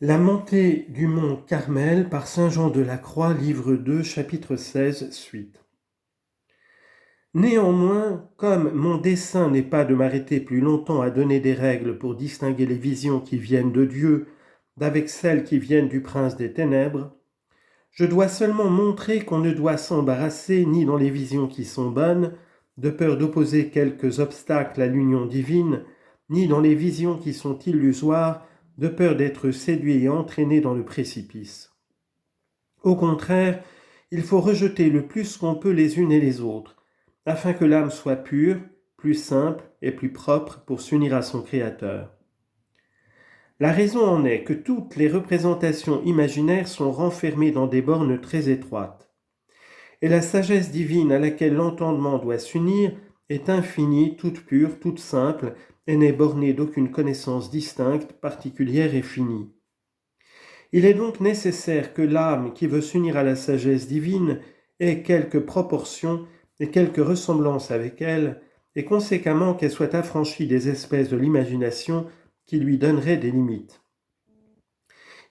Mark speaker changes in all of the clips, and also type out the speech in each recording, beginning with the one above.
Speaker 1: La montée du mont Carmel par saint Jean de la Croix, livre 2, chapitre 16, suite. Néanmoins, comme mon dessein n'est pas de m'arrêter plus longtemps à donner des règles pour distinguer les visions qui viennent de Dieu d'avec celles qui viennent du prince des ténèbres, je dois seulement montrer qu'on ne doit s'embarrasser ni dans les visions qui sont bonnes, de peur d'opposer quelques obstacles à l'union divine, ni dans les visions qui sont illusoires, de peur d'être séduit et entraîné dans le précipice. Au contraire, il faut rejeter le plus qu'on peut les unes et les autres, afin que l'âme soit pure, plus simple et plus propre pour s'unir à son Créateur. La raison en est que toutes les représentations imaginaires sont renfermées dans des bornes très étroites, et la sagesse divine à laquelle l'entendement doit s'unir est infinie, toute pure, toute simple, et n'est bornée d'aucune connaissance distincte, particulière et finie. Il est donc nécessaire que l'âme qui veut s'unir à la sagesse divine ait quelques proportions et quelques ressemblances avec elle, et conséquemment qu'elle soit affranchie des espèces de l'imagination qui lui donneraient des limites.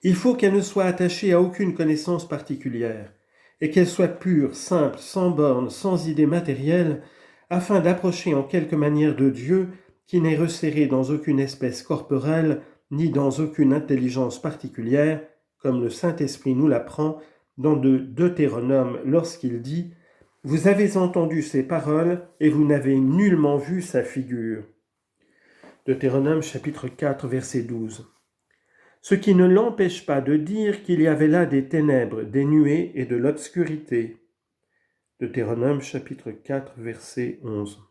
Speaker 1: Il faut qu'elle ne soit attachée à aucune connaissance particulière, et qu'elle soit pure, simple, sans bornes, sans idées matérielles, afin d'approcher en quelque manière de Dieu qui n'est resserré dans aucune espèce corporelle, ni dans aucune intelligence particulière, comme le Saint-Esprit nous l'apprend dans Deutéronome lorsqu'il dit « Vous avez entendu ses paroles et vous n'avez nullement vu sa figure ». Deutéronome chapitre 4 verset 12. Ce qui ne l'empêche pas de dire qu'il y avait là des ténèbres, des nuées et de l'obscurité. Deutéronome chapitre 4 verset 11.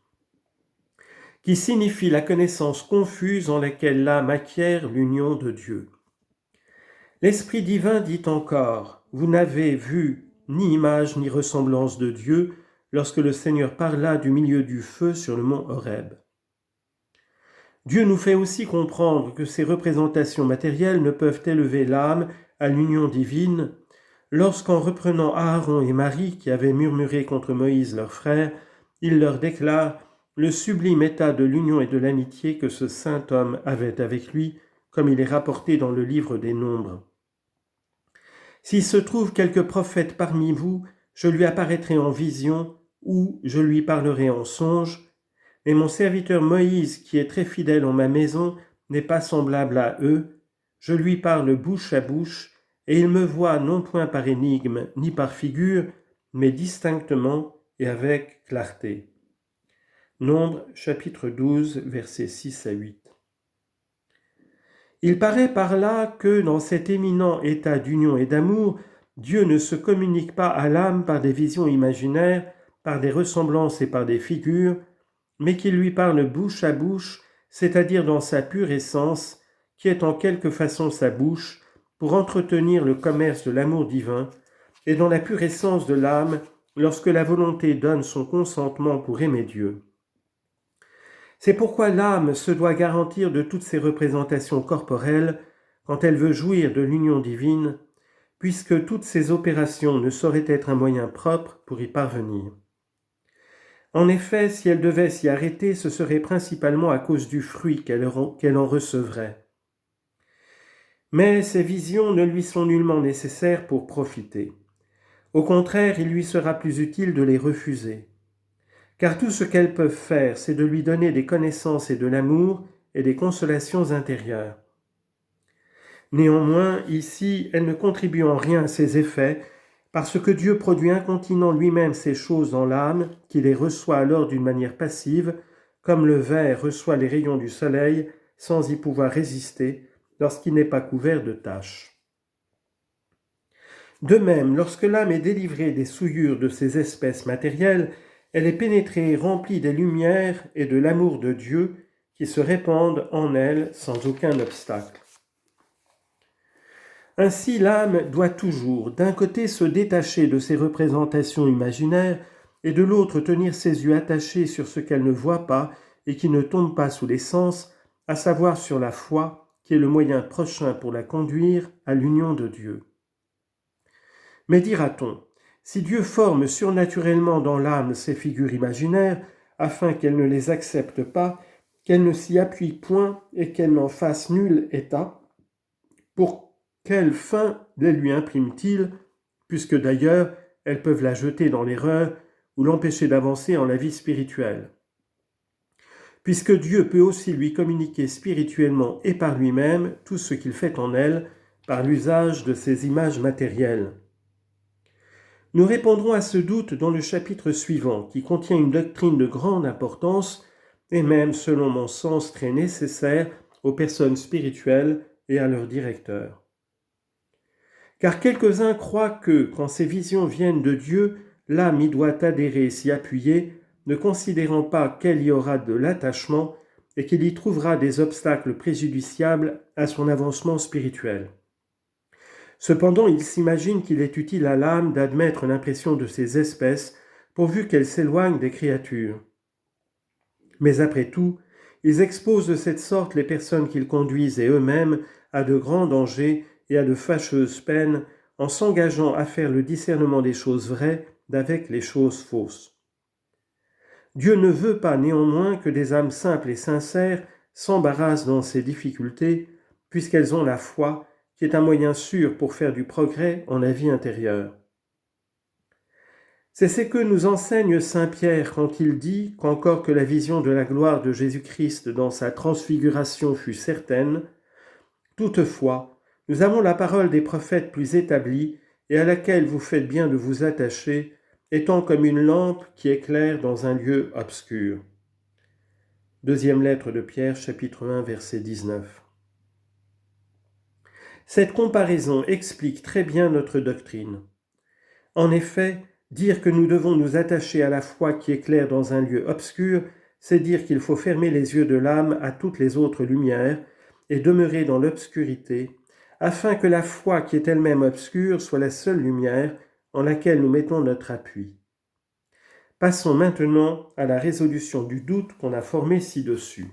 Speaker 1: Qui signifie la connaissance confuse en laquelle l'âme acquiert l'union de Dieu. L'Esprit divin dit encore « Vous n'avez vu ni image ni ressemblance de Dieu lorsque le Seigneur parla du milieu du feu sur le mont Horeb. » Dieu nous fait aussi comprendre que ces représentations matérielles ne peuvent élever l'âme à l'union divine lorsqu'en reprenant Aaron et Marie qui avaient murmuré contre Moïse leur frère, il leur déclare le sublime état de l'union et de l'amitié que ce saint homme avait avec lui, comme il est rapporté dans le livre des Nombres. S'il se trouve quelque prophète parmi vous, je lui apparaîtrai en vision ou je lui parlerai en songe, mais mon serviteur Moïse, qui est très fidèle en ma maison, n'est pas semblable à eux. Je lui parle bouche à bouche, et il me voit non point par énigme ni par figure, mais distinctement et avec clarté. Nombres chapitre 12, versets 6 à 8. Il paraît par là que dans cet éminent état d'union et d'amour, Dieu ne se communique pas à l'âme par des visions imaginaires, par des ressemblances et par des figures, mais qu'il lui parle bouche à bouche, c'est-à-dire dans sa pure essence, qui est en quelque façon sa bouche, pour entretenir le commerce de l'amour divin, et dans la pure essence de l'âme, lorsque la volonté donne son consentement pour aimer Dieu. C'est pourquoi l'âme se doit garantir de toutes ses représentations corporelles quand elle veut jouir de l'union divine, puisque toutes ces opérations ne sauraient être un moyen propre pour y parvenir. En effet, si elle devait s'y arrêter, ce serait principalement à cause du fruit qu'elle en recevrait. Mais ces visions ne lui sont nullement nécessaires pour profiter. Au contraire, il lui sera plus utile de les refuser. Car tout ce qu'elles peuvent faire, c'est de lui donner des connaissances et de l'amour et des consolations intérieures. Néanmoins, ici, elles ne contribuent en rien à ces effets, parce que Dieu produit incontinent lui-même ces choses dans l'âme, qui les reçoit alors d'une manière passive, comme le verre reçoit les rayons du soleil sans y pouvoir résister lorsqu'il n'est pas couvert de taches. De même, lorsque l'âme est délivrée des souillures de ces espèces matérielles, elle est pénétrée et remplie des lumières et de l'amour de Dieu qui se répandent en elle sans aucun obstacle. Ainsi, l'âme doit toujours, d'un côté, se détacher de ses représentations imaginaires et de l'autre tenir ses yeux attachés sur ce qu'elle ne voit pas et qui ne tombe pas sous les sens, à savoir sur la foi, qui est le moyen prochain pour la conduire à l'union de Dieu. Mais dira-t-on, si Dieu forme surnaturellement dans l'âme ces figures imaginaires, afin qu'elle ne les accepte pas, qu'elle ne s'y appuie point et qu'elle n'en fasse nul état, quelle fin les lui imprime-t-il, puisque d'ailleurs elles peuvent la jeter dans l'erreur ou l'empêcher d'avancer en la vie spirituelle. Puisque Dieu peut aussi lui communiquer spirituellement et par lui-même tout ce qu'il fait en elle par l'usage de ces images matérielles. Nous répondrons à ce doute dans le chapitre suivant, qui contient une doctrine de grande importance et même, selon mon sens, très nécessaire aux personnes spirituelles et à leurs directeurs. Car quelques-uns croient que, quand ces visions viennent de Dieu, l'âme y doit adhérer et s'y appuyer, ne considérant pas qu'elle y aura de l'attachement et qu'il y trouvera des obstacles préjudiciables à son avancement spirituel. Cependant, ils s'imaginent qu'il est utile à l'âme d'admettre l'impression de ces espèces, pourvu qu'elle s'éloigne des créatures. Mais après tout, ils exposent de cette sorte les personnes qu'ils conduisent et eux-mêmes à de grands dangers et à de fâcheuses peines en s'engageant à faire le discernement des choses vraies d'avec les choses fausses. Dieu ne veut pas néanmoins que des âmes simples et sincères s'embarrassent dans ces difficultés, puisqu'elles ont la foi, qui est un moyen sûr pour faire du progrès en la vie intérieure. C'est ce que nous enseigne saint Pierre quand il dit qu'encore que la vision de la gloire de Jésus-Christ dans sa transfiguration fut certaine, toutefois, nous avons la parole des prophètes plus établie et à laquelle vous faites bien de vous attacher, étant comme une lampe qui éclaire dans un lieu obscur. Deuxième lettre de Pierre, chapitre 1, verset 19. Cette comparaison explique très bien notre doctrine. En effet, dire que nous devons nous attacher à la foi qui éclaire dans un lieu obscur, c'est dire qu'il faut fermer les yeux de l'âme à toutes les autres lumières et demeurer dans l'obscurité, afin que la foi qui est elle-même obscure soit la seule lumière en laquelle nous mettons notre appui. Passons maintenant à la résolution du doute qu'on a formé ci-dessus.